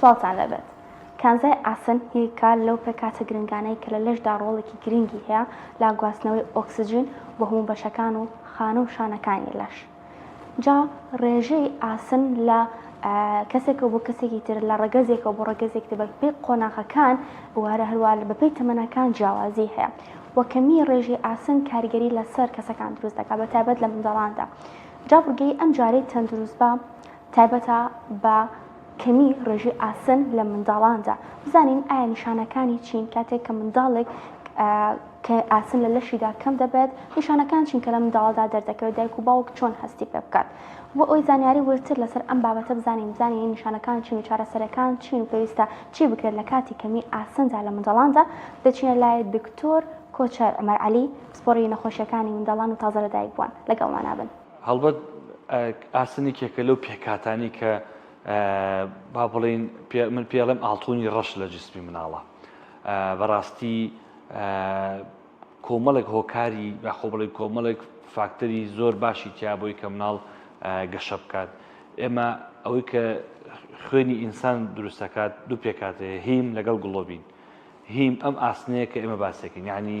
سواڵتان لەبێت. کانزای ئاسن هیکا لەو پێکاتە گرنگانەی کە لە لەشدا ڕۆڵێکی گرنگی هەیە لا گواستنەوەی ئۆکسجین بۆ هەموو بەشەکان و خانە و شانەکانی لەش. جا ڕێژەی ئاسن لە کەسێکە بۆ کەسێکی تر لە ڕەگەزێکە بۆ ڕەگەزێک بە پێی قۆناغەکان وارە هەروە بەپێی تەمەنەکان جیاوازی هەیە. وەکەمی ڕێژەی ئاسن کاریگەری لەسەر کەسەکان دروست دەکات بە تایبەت لە منداڵاندا. جا بڕگەی ئەم جارەی تەندروست بە تایبەتە بە کەمی ڕێژەی ئاسن لە منداڵاندا. بزانین ئایا نیشانەکانی چین کاتێک کە منداڵێک کە ئاسن لە لەشیدا کەم دەبێت نیشانەکان چین کە لە منداڵدا دەردەکەوێت دایک و باوک چۆن هەستی پێ بکات. بۆ ئەوی زانیاری وەرتر لەسەر ئەم بابەتە بزانین نیشانەکان چین و چارەسەرەکان چین و پێویستە چی بکرێت لە کاتی کەمی ئاسندا لە منداڵاندا دەچینە لای دکتۆر کۆچەر عومەر عەلی پسپۆڕی نەخۆشیەکانی منداڵان و تازە لەدایک بووان لەگەڵمان نابن. هەڵبەت ئاسنی کێکە لەو پێکاتانی کە با بڵین من پێڵێم ئاڵتوونی ڕەش لە جسمی مناڵە. بەڕاستی کۆمەڵێک هۆکاری یاخۆ بڵێ کۆمەڵێک فاکتەری زۆر باشی تیا بۆی کە مناڵ گەشە بکات. ئێمە ئەوەی کە خوێنی ئینسان دروستەکات دوو پێکاتەیە هیم لەگەڵ گڵۆبین. هیم ئەم ئاسنەیە کە ئێمە باسێکین یعنی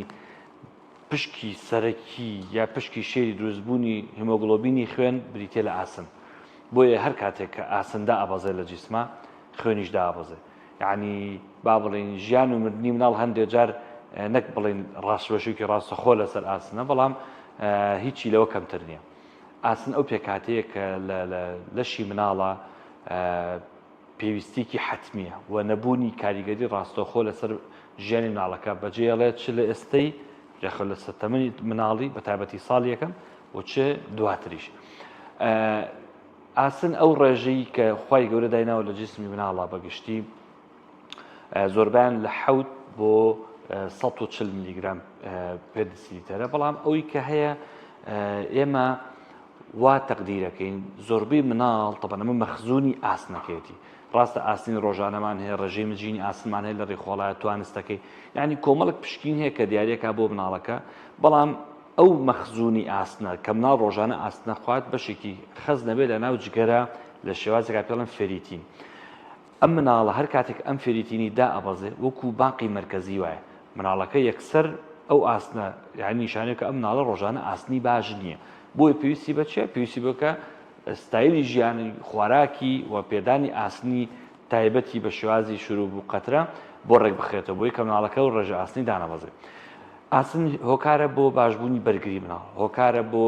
پشکی سەرەکی یا پشکی شێری دروستبوونی هیمۆگلۆبینی خوێن بریتێ لە ئاسن. بۆیە هەر کاتێک کە ئاسندا ئابەزێ لە جیسمە خوێنیشدا ئابەزێ. یعنی با بڵین ژیان و مردنی مناڵ هەندێک جار نەک بڵین ڕاستوەشێکی ڕاستەخۆ لەسەر ئاسنە بەڵام هیچی لەوە کەمتر نییە. ئاسن ئەو پێکاتەیە کە لەشی مناڵە پێویستیکی حتمیە و نەبوونی کاریگەری ڕاستەخۆ لەسەر ژیانی مناڵەکە بەجێڵێت چ لە ئێستەی یاخۆ لە تەمەنی مناڵی بە تایبەتی ساڵی یەکەم و چ دواتریش. ئاسن ئەو ڕێژەی کە خوای گەورە دایناوە لە جسمی مناڵە بەگشتی زۆربیان لە 7 بۆ 140 میلیگرام پێ-دسیلیتەرە. بەڵام ئەوی کە هەیە ئێمە وا تەقدیرەکەین زۆربەی مناڵ تەبەن ئەمە مەخزوونی ئاسنەکەیەتی. ڕاستە ئاسنی ڕۆژانەمان هەیە ڕێژەی مجینی ئاسنمان هەیە لە ڕێخۆڵایەت توانستەکەی یعنی کۆمەڵک پشکین هەیە کە دیارەکە بۆ مناڵەکە. بەڵام ئەو مەخزوونی ئاسنە کە مناڵ ڕۆژانە ئاسنە خوات بەشێکی خەز نەبێت لە ناو جگەرە لە شێوازێکا پێڵێن فێریتین. ئەم مناڵە هەر کاتێک ئەم فێریتینی دا ئەبەزێ وەکو باقی مرکزی وایە مناڵەکە یەکسەر ئەو ئاسنە یعنی نیشانەیە کە ئەم مناڵە ڕۆژانە ئاسنی باش نییە. بۆی پێویستی بەچێ پێویستی بکە ستایلی ژیانی خواراکی و پێدانی ئاسنی تایبەتی بە شێوازی شروع بوو قەترە بۆ ڕێک بخرێتەوە بۆی کە مناڵەکە و ڕێژە ئاسنی دانەبەزێ. ئاسن هۆکارە بۆ باشبوونی بەرگری مناڵ، هۆکارە بۆ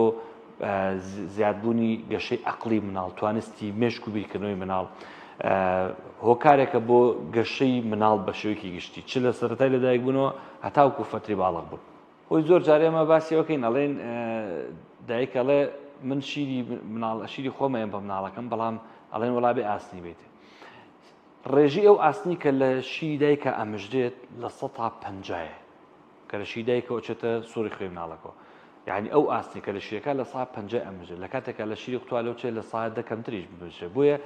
زیادبوونی گەشەی عەقڵی مناڵ، توانستی مێشک و بیرکردنەوەی مناڵ، هۆکارێکە بۆ گەشەی مناڵ بە شێوەیەکی گشتی چ لە سەرەتای لەدایکبوونەوە هەتاوکو فەتری باڵغ بوون. خۆی زۆر جار ئێمە باسیەوەکەین ئەڵێن دایک ئەڵێ من شیری خۆمەیەم بە مناڵەکەم بەڵام ئەڵێن وەڵا بێ ئاسنی بێتێ. ڕێژی ئەو ئاسنی کە لە شیری دایکە ئەمژدێت لە 150 کە لە شیری دایکەوە چێتە سووری خوێ مناڵەکەەوە. یعنی ئەو ئاسنی کە لە شیرەکە لە 150 ئەمژێت لە کاتێکە لە شیری قوتوالەوە چێت لە 100 کەمتریش ببژێت. بۆیە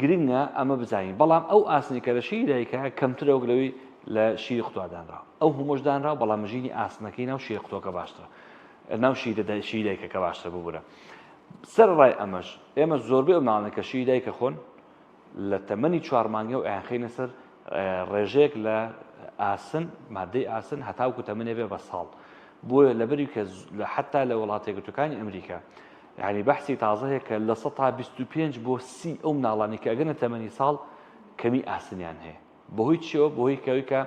گرنگە ئەمە بزانین. بەڵام ئەو ئاسنی کە لە شیری دایکە کەمترە وەکلەوەی لە شیری قوتووا دانراوە. ئەو هەمووش دانراوە بەڵام مژینی ئاسنەکەی ناو شیری قوتووەکە باشترە ناو شیری دایکەکە باشترە ببوورە. سەر ڕای ئەمەش ئێمە زۆربەی ئەو مناڵانە کە شیری دایکە خۆن لە تەمەنی 4 مانگە و ئەیانخینە سەر ڕێژەیەک لە ئاسن مادەی ئاسن هەتاوکو تەمەنێ بێ بە ساڵ. بۆیە لەبەری کە حتا لە وڵاتە یەکگرتووەکانی ئەمریکا یعنی بەحسی تازەیە کە لە 125 بۆ 30 ئەو مناڵانی کە ئەگەنە تەمەنی ساڵ کەمی ئاسنیان هەیە. بەهۆی چیەوە؟ بەهۆی کەوەی کە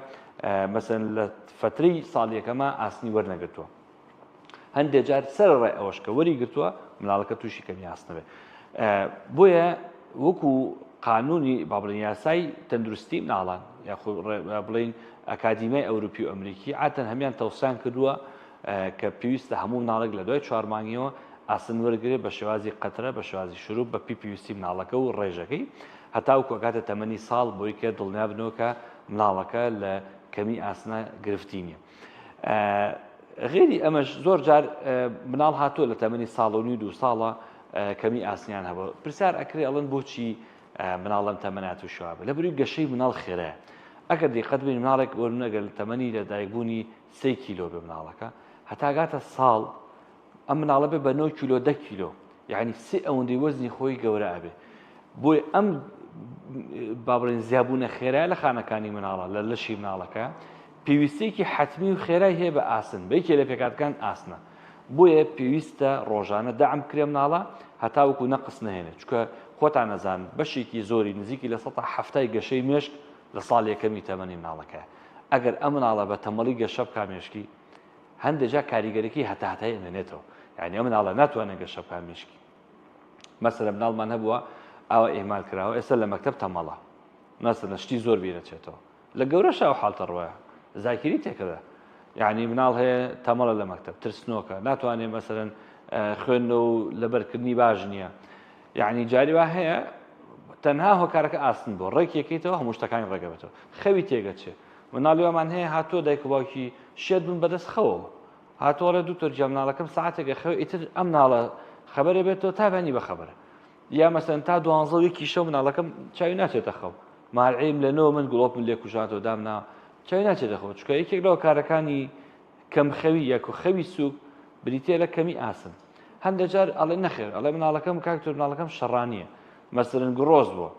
مەسەن لە فترەی ساڵی یەکەمە ئاسنی وەرنەگرتووە. هەندێک جار سەرڕای ئەوەش کە وەری گرتووە مناڵەکە تووشی کەمی ئاسنەبێ. بۆیە وەکو قانونی با بڵین یاسای تەندروستی مناڵان یاخۆ بڵین ئەکادیمیای ئەوروپی و ئەمریکی عادەتەن هەمیان تەوسان کردووە کە پێویستە هەموو مناڵێک لە دوای 4 مانگیەوە ئاسن وەرگێ بە شێوازی قەترە بە شێوازی شروع بە پێویستی مناڵەکە و ڕێژەکەی هەتاوکو کاتە تەمەنی ساڵ بۆی کە دڵنیا بنەوە کە مناڵەکە لە کەمی ئاسنە گرفتی نییە. غێری ئەمەش زۆر جار مناڵ هاتووە لە تەمەنی ساڵ و نی 2 ساڵە کەمی ئاسنیان هەبوو. پرسیار ئەکرێ ئەڵێن بۆچی مناڵم تەمەنات و شوابە لە بەروی گەشەی مناڵ خێرەیە. ئەگەر دقت بین مناڵێک وەرنەگەر لە تەمەنی لەدایکبوونی 3 کیلۆ بێ مناڵەکە هەتاگاتە ساڵ ئەم مناڵە بێ بە 9 کیلۆ 10 کیلۆ یعنی 3 ئەوەندەی وەزنی خۆی گەورە ئەبێ. بۆی ئەم با بڵێن زیابوونە خێرای لە خانەکانی مناڵە لە لەشی مناڵەکە پێویستێکی حتمی و خێرای هەیە بە ئاسن بەیەکێ لە پێکاتەکان ئاسنە بۆیە پێویستە ڕۆژانە دەعم کرێ مناڵە هەتاوەکو نەقص نهێنێت چکە خۆتان نەزان بەشێکی زۆری نزیکی لە 170 گەشەی مێشک لە ساڵ یەکەمی تەمەنی مناڵەکە ئەگەر ئەم مناڵە بە تەمەڵی گەشە بکا مێشکی هەندێک جا کاریگەرێکی هەتاهەتای ئەمێنێتەوە یعنی ئەم مناڵە ناتوانێت گەشە بکا مێشکی مەسەلە مناڵمان هەبووە ئاوە ئێمال کراوە ئێستا لە مەکتەب تەمەڵە مەسەلەن شتی زۆر بیرەچێتەوە لە گەورەشە ئەو حاڵتە ڕوایە زاکیری تێکەدا یعنی مناڵ هەیە تەمەڵە لە مەکتەب ترسنۆکە ناتوانێت مەسەلەن خوێندنەوە و لەبەرکردنی باش نییە یعنی جاری وا هەیە تەنها هۆکارەکە ئاسن بۆ ڕێکیەکەیتەوە هەموو شتەکانی ڕێگەبێتەوە خەوی تێگەچێ مناڵیوامان هەیە هاتۆ دایک و باوکی شێت بوون بەدەست خەوەوە هاتۆڕێ دوکتۆر جا مناڵەکەم ساعتێکە خەوە ئیتر ئەم ناڵە خەبەرێ بێتەوە تابانی بە خەبەرە یا مەسەن تا 12 شەو مناڵەکەم چاوی ناچێتە خەو ماڵعیم لەنەوە من گڵۆپم لێ کوژاتەوە دامنا چاوی ناچێتە خەوە چکە یەکێک لەوە کارەکانی کەم خەوی یەک و خەوی سووک بریتێ لە کەمی ئاسن هەندێک جار ئەڵێ نەخێر ئەڵێ مناڵەکەم کاکتۆر مناڵەکەم شەڕانیە مەسەلەن گڕۆز بووە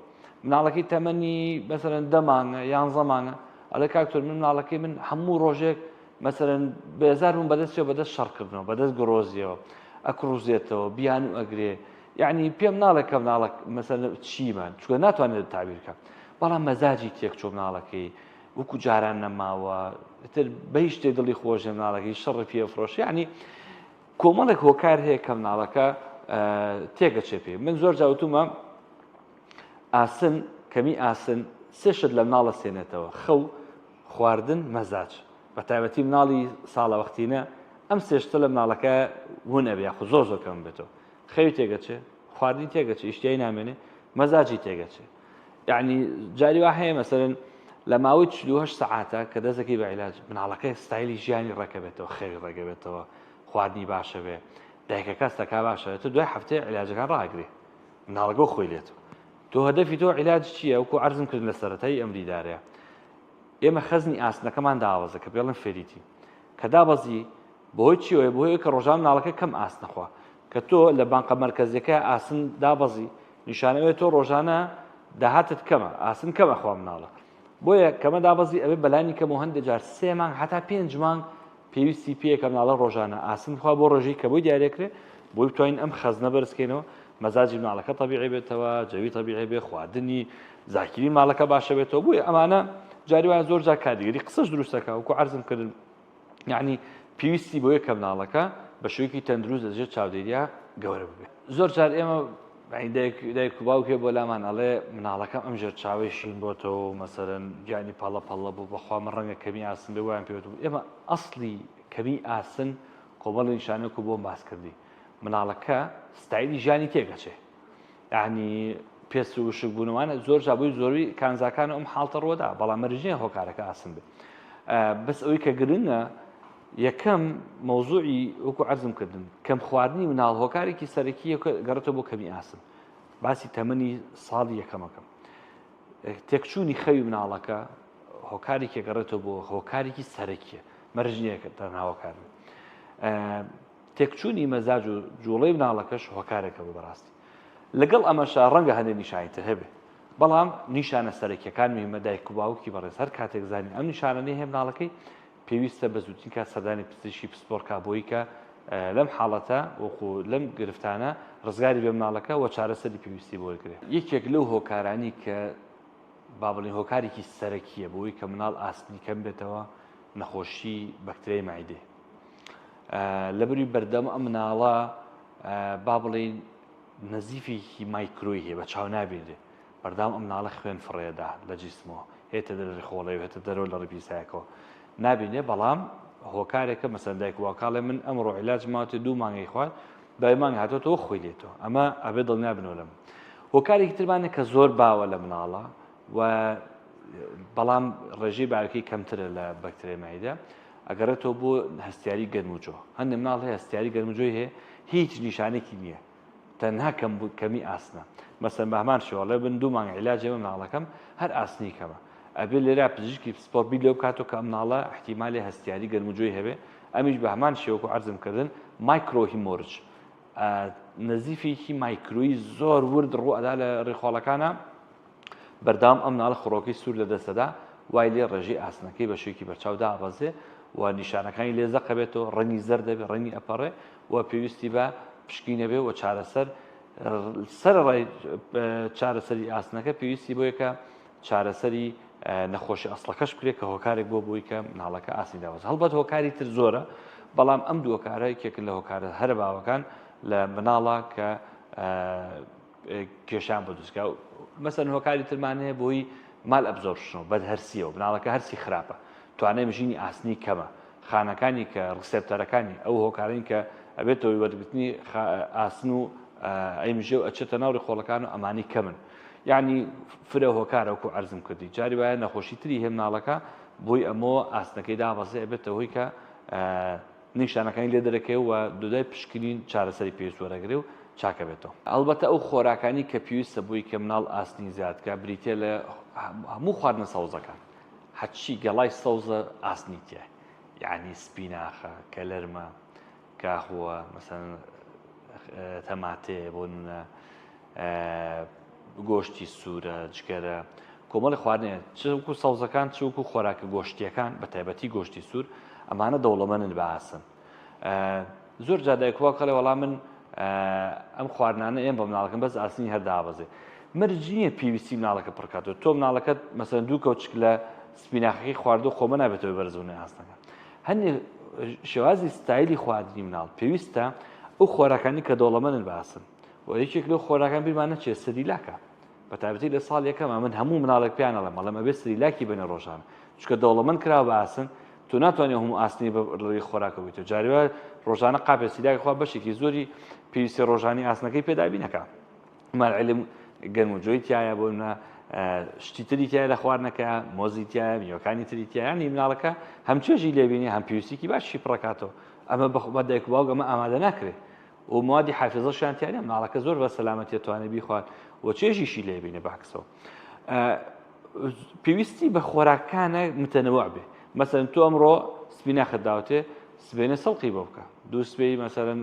مناڵەکەی تەمەنی مەسەلەن 10 مانگە 11 مانگە ئەڵێ کاکتۆر من مناڵەکەی من هەموو ڕۆژێک مەسەلەن بێزار بووم بەدەستیەوە بەدەست شەڕکردنەوە بەدەست گڕۆزیەوە ئەکڕوزێتەوە بیان و ئەگرێ یعنی پێم ناڵێت کە مناڵک مەسەلەن چیمان چکە ناتوانێت تابیر بکەم بەڵام مەزاجی تێکچۆ مناڵەکەی وەکو جاران نەماوە تر بەهیچ شتێ دڵی خۆشە مناڵەکەی شەڕی پێفرۆش یعنی کۆمەڵێک هۆکار هەیە کە مناڵەکە تێگەچێ پێ من زۆر جاوتومە ئاسن کەمی ئاسن سێ شت لە مناڵە سێنێتەوە خەو خواردن مەزاج بە تایبەتی مناڵی ساڵە وەختینە ئەم سێ شتە لە مناڵەکە ون ئەبێ خو زۆر زۆر کەم بێتەوە خەوی تێگەچێ خواردنی تێگەچێ ئیشتیایی نامێنێ مەزاجی تێگەچێ یعنی جاری وا هەیە مەسەلەن لە ماوەی 48 سەعاتە کە دەستەکەی بە عیلاج مناڵەکەی ستایلی ژیانی ڕێکەبێتەوە خەوی ڕێگەبێتەوە خواردنی باشە بێ دایکەکە ستەکا باشە تو دوای هەفتەیە عیلاجەکان ڕاگرێ مناڵەکە خۆی لێتەوە تۆ هەدەفی تۆ عیلاج چییە وەکو عەرزم کردن لە سەرەتایی ئەمریدارەیە ئێمە خەزنی ئاسنەکەمان داوازە کە پێڵن فێریتی کە دابەزی بۆی چیەوە بۆی کە ڕۆژان مناڵەکە کەم ئاس نەخوا کە تۆ لە بانقە مەرکەزیەکە ئاسن دابەزی نیشانەوێت تۆ ڕۆژانە داهاتت کەمە ئاسن کەمە خوا مناڵە بۆیە کەمە دابەزی ئەوێ بەلانی کەم و هەندێک جار 3 مانگ هەتا 5 مانگ پێویستی پێیەکە مناڵە ڕۆژانە ئاسن خوا بۆ ڕۆژی کە بۆی دیارێکرێ بۆی بتوانین ئەم خەزنە بەرزکەینەوە مەزاجی مناڵەکە تەبیعی بێتەوە جەوی تەبیعی بێ خواردنی زاکیری ماڵەکە باشە بێتەوە بۆیە ئەمانە جاری وایە زۆر جار کاریگەری قسەش دروستەکە وەکو عەرزم کردن یعنی پێویستی بۆیە کە مناڵەکە بە شوەیەکی تەندروست دەجێت چاودێریە گەورە ببێت زۆر جار ئێمە دایک و باوکێ بۆ لامان ئەڵێ مناڵەکەم ئەمژێر چاوی شین بۆتەوە مەسەلەن گیانی پاڵە پەڵە بوو بەخوا من ڕەنگە کەمی ئاسن بێ وایان پێوت بوو ئێمە ئەسڵی کەمی ئاسن کۆمەڵی نیشانەیەک بۆ باس کردی مناڵەکە ستایلی ژیانی تێگەچێ یعنی پێس و وشک بوونەوانە زۆر جابووی زۆری کانزاکان ئەم حاڵتە ڕۆدا بەڵام مەرجێ هۆکارەکە ئاسن بێت بەس ئەوەی کە گرنگە یەکەم مەوزوعی وەکو عەرزم کردن کەم خواردنی مناڵ هۆکارێکی سەرەکی گەڕێتەوە بۆ کەمی ئاسن باسی تەمەنی ساڵی یەکەمەکەم تێکچوونی خەوی مناڵەکە هۆکارێکی گەڕێتەوە بۆ هۆکارێکی سەرەکیە مەرجنیەکە تەنها هۆکار تێکچوونی مەزاج و جوڵەی مناڵەکەش هۆکارێکە بۆ بەڕاستی لەگەڵ ئەمەشا ڕەنگە هەندێک نیشانیتر هەبێ بەڵام نیشانە سەرەکیەکان مهمە دایک و باوکی بەڕێز هەر کاتێک زانی ئەم نیشانانەی هەیە مناڵەکەی پێویستە بە زووترین کات سەردانی پزیشکی پسپۆڕکا بۆی کە لەم حاڵەتە وەکو لەم گرفتانە ڕزگاری بێ مناڵەکە و چارەسەری پێویستی بۆ وەرگرێت یەکێک لەو هۆکارانی کە با بڵێن هۆکارێکی سەرەکیە بۆی کە مناڵ ئاسنی کەم بێتەوە نەخۆشی بەکتریای معیدێ لەبەری بەردەم ئەم مناڵە با بڵێن نەزیفێکی مایکرۆی هەیە بە چاو نابێنێ بەردام ئەم مناڵە خوێن فڕێدا لە جیسمەوە هێتە دەرەوەی خۆڵێ هێتە دەرەوە لە ڕیپیسایەکەوە نابینێ بەڵام هۆکارێکە مەسەن دایک واکاڵێ من ئەمڕۆ عیلاج ماوەتێ 2 مانگی خوارد دوای مانگ هاتۆتەوە خۆی لێتەوە ئەمە ئەبێ دڵنیابنەوە لەم هۆکارێکی ترمانە کە زۆر باوە لە مناڵە و بەڵام ڕێژەی باوەکەی کەمترە لە بەکتریای معیدە ئەگەڕێتەوە بۆ هەستیاری گەرموجۆ هەندێک مناڵ هەیە هەستیاری گەرموجۆی هەیە هیچ نیشانێکی نییە تەنها کەمی ئاسنە مەسەن بە هەمان شێوەڵێ بن 2 مانگ عیلاجێمە مناڵەکەم هەر ئاسنی کەمە ئەبێ لێرە پزیشکی سپۆڕ بی لێ بکاتەوە کە ئەم مناڵە احتیمالی هەستیاری گەرموجۆی هەبێ ئەمیش بە هەمان شێوەکو عەرزم کردن مایکرۆهیمۆرج نەزیفێکی مایکرۆیی زۆر ورد ڕوو ئەدا لە ڕێخۆڵەکانە بەردام ئەم مناڵە خۆڕۆکەی سوور لە دەستەدا وای لێ ڕێژەی ئاسنەکەی بە شوێکی بەرچاودا ئەبەزێ و نیشانەکانی لێزە قەبێتەوە ڕەنگی زەر دەبێت ڕەنگی ئەپەڕێ و پێویستی بە پشکی نەبێ و چارەسەر سەر ڕای چارەسەری ئاسنەکە پێویستی بۆیە کە چارەسەری نەخۆشی ئەسڵەکەش بکرێت کە هۆکارێک بۆ بووی کە مناڵەکە ئاسنی داوەز هەڵبەت هۆکاری تر زۆرە بەڵام ئەم دوو هۆکارە یەکێکن لە هۆکارە هەرە باوەکان لە مناڵە کە کێشان بە دروستکە مەسەن هۆکاری ترمان هەیە بۆی مال ئەبزۆرشنەوە بەدهەرسیەوە مناڵەکە هەرسی خراپە توانای مژینی ئاسنی کەمە خانەکانی کە ڕسێپتەرەکانی ئەو هۆکارین کە ئەبێتەوەی وەرگرتنی ئاسن و ئەیمژێ و ئەچێتە ناوڕی خۆڵەکان و ئەمانی کەمن یعنی فرە هۆکارەوەکو عەرزم کردی جاری وایە نەخۆشی تری هێ مناڵەکە بۆی ئەمەوە ئاسنەکەی دابەزێ ئەبێتەوە هۆی کە نیشانەکانی لێ دەرەکەی و دوودای پشکنین چارەسەری پێویست وەرەگرێ و چاکە بێتەوە ئەلبەتە ئەو خۆراکانی کە پێویستە بووی کە مناڵ ئاسنی زیادکە بریتێ لە هەموو خواردنە سەوزەکان هەچی گەڵای سەوزە ئاسنی تێ یعنی سپیناخە کەلەرمە کاخووە مەسەن تەماتێ بۆ نمونە گۆشتی سوورە جگەرە کۆمەڵی خواردنێ چوەکو سەوزەکان چوەکو خۆراکە گۆشتیەکان بە تایبەتی گۆشتی سوور ئەمانە دەوڵەمەندن بە ئاسن زۆر جا دایکوا کەڵێ وەڵام من ئەم خواردنانە ئێمە بە مناڵەکەم بەس ئاسنی هەردابەزێ مەرجی نییە پێویستی مناڵەکە پڕکاتەوە تۆ مناڵەکەت مەسەن دوو کەوچک لە سپیناخەکەی خواردو خۆمە نابێتەوە بەرزبوونی ئاسنەکە هەندێک شێوازی ستایلی خواردنی مناڵ پێویستە ئەو خۆراکانی کە دەوڵەمەندن بە ئاسن و یەکێک لەو خۆراکان بیرمانە چێ سەریلاکە بە تایبەتی لە ساڵ یەکەمە من هەموو مناڵێک پیان ئەڵێم مەڵێم ئەبێ سەریلاکی بنە ڕۆژانە چونکە دەوڵەمەند کراوە بە ئاسن تو ناتوانێت هەموو ئاسنی بەڕێی خۆراکە بێتەوە جاریوە ڕۆژانە قاپێ سەریلاکی خوا بەشێکی زۆری پێویستی ڕۆژانی ئاسنەکەی پێدابینەکە مەعلم گەرموجۆی تایە بۆ شتی تری تایە لە خواردنەکە مۆزی تایە میوەکانی تری تایانی مناڵەکە هەم چێژی لێبینی هەم پێویستێکی باشی پڕکاتەوە ئەمە بە دایک و باوک ئەمە ئامادە ناکرێت و موادی حافظەشیان تیانە مناڵەکە زۆر بە سەلامەتی توانێت بیخوات و چێژیشی لێبینێ بەعکسەوە پێویستی بە خۆراکانە متەنەوع بێ مەسەن تۆ ئەمڕۆ سپیناخت داوتێ سبێنە سەڵقی بۆ بکە دوو سبەی مەسەرەن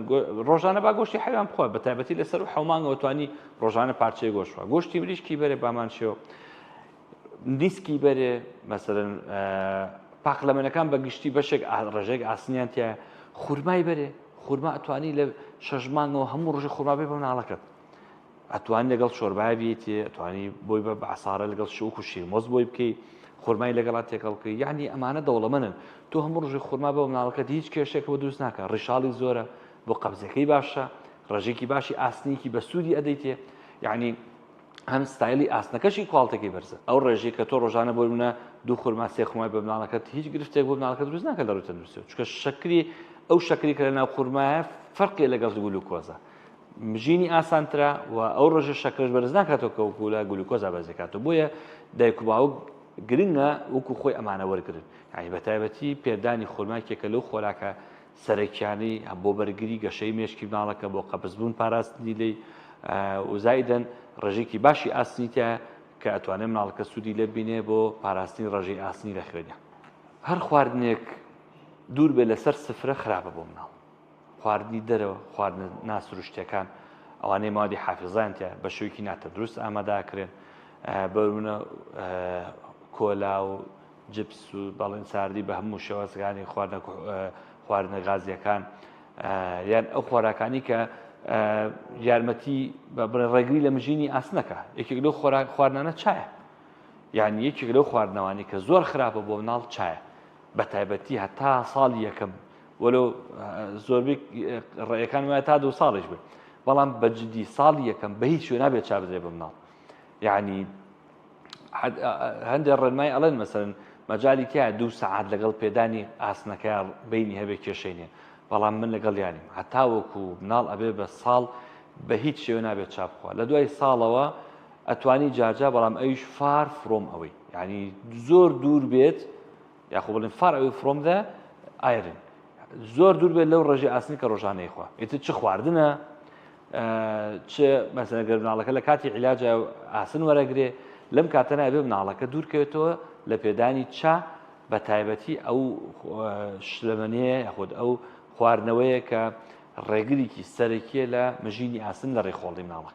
ڕۆژانە با گۆشتی حەیوان بخوات بە تایبەتی لەسەر و حەومانگەوە توانی ڕۆژانە پارچەی گۆشتوە گۆشتی مریشکی بەرێ بامان شێوە دیسکی بەرێ مەسەرەن پاقلەمەنەکان بە گشتی بەشێک ڕێژێک ئاسنیان تایە خورمای بەرێ خورما ئەتوانی لە شەژمانەوە هەموو ڕۆژی خورما بێ بە مناڵەکەت ئەتوانی لەگەڵ شۆربای بێتێ ئەتوانی بۆی بە عسارە لەگەڵ شوک و شیرمۆز بۆی بکەی خورمای لەگەڵات تێکەڵ بکەی یعنی ئەمانە دەوڵەمەندن تۆ هەموو ڕۆژی خورما بە مناڵەکەت هیچ کێشێک بۆ دروست ناکە ڕیشاڵی زۆرە بۆ قەبزەکەی باشە ڕێژێکی باشی ئاسنیکی بە سوودی ئەدەیتێ یعنی هەم ستایلی ئاسنەکەشی کواڵتەکەی بەرزە ئەو ڕێژەی کە تۆ ڕۆژانە بۆ منە دوو خورما سێ خورمای بە مناڵەکەت هیچ گرفتێک بۆ مناڵەکەت دروست ناکە لە ڕووی تەندروستی چونکە شەکری ئەو شەکری کە لە ناو خورمایە فەرقی لەگەڵ گلوکۆزە مژینی ئاسانترە و ئەو ڕۆژە شەکرش بەرز ناکاتەوە کە وەکو لە گلوکۆزا بەرزێکاتەوە بۆیە دایک و باوک گرنگە وەکو خۆی ئەمانە وەرگرن یعنی بە تایبەتی پێدانی خورماکێکە لەو خۆراکە سەرەکیانەی بۆ بەرگری گەشەی مێشکی مناڵەکە بۆ قەبزبوون پاراستنی لێی وزایدەن ڕێژێکی باشی ئاسنی تایە کە ئەتوانێت مناڵەکە سوودی لێ بینێ بۆ پاراستنی ڕێژەی ئاسنی لە خوێنە هەر خواردنێک دوور بێ لەسەر سفرە خراپە بۆ مناڵ خواردنی دەرەوە خواردنە ناسروشتەکان ئەوانەی مادی حافظان تایە بە شوێکی ناتە دروست ئامادەکرێن بەروونە کۆلا و جبس و بەڵێن ساردی بە هەموو شێوازەکانی خواردنە غازیەکان یان ئەو خۆراکانی کە یارمەتی بە ڕێگری لە مژینی ئاسنەکە یەکێک لەو خواردنانە چایە یعنی یەکێک لەو خواردنەوانی کە زۆر خراپە بۆ مناڵ چایە بە تایبەتی هەتا ساڵی یەکەم وەلو زۆربەی ڕێیەکان وایە تا 2 ساڵیش بێت بەڵام بەجددی ساڵی یەکەم بە هیچ شوێ نابێت چا بدرێ بە مناڵ یعنی هەندێک ڕێنمای ئەڵێن مەسەرن مەجای تایە 2 سەعات لەگەڵ پێدانی ئاسنەکە بینی هەبێ کێشەی نیە بەڵام من لەگەڵ یانیم هەتا وەکو مناڵ ئەبێ بە ساڵ بە هیچ شێوە نابێت چا بخوا لە دوای ساڵەوە ئەتوانی جاجا بەڵام ئەویش فار فرۆم ئەوەی یعنی زۆر دوور بێت یاخۆ بڵێن فار ئەوەی فرۆم دە ئایرن زۆر دوور بێت لەو ڕێژەی ئاسنی کە ڕۆژانەی خوا ئیتر چ خواردنە چ مەسەلەن گەر مناڵەکە لە کاتی عیلاجە ئاسن وەرەگرێ لەم کاتەنە ئەبێ مناڵەکە دوورکەوێتەوە لە پێدانی چا بە تایبەتی ئەو شلەمەنەیە یاخود ئەو خواردنەوەیە کە ڕێگریکی سەرەکیە لە مژینی ئاسن لە ڕێخۆڵی مناڵەکە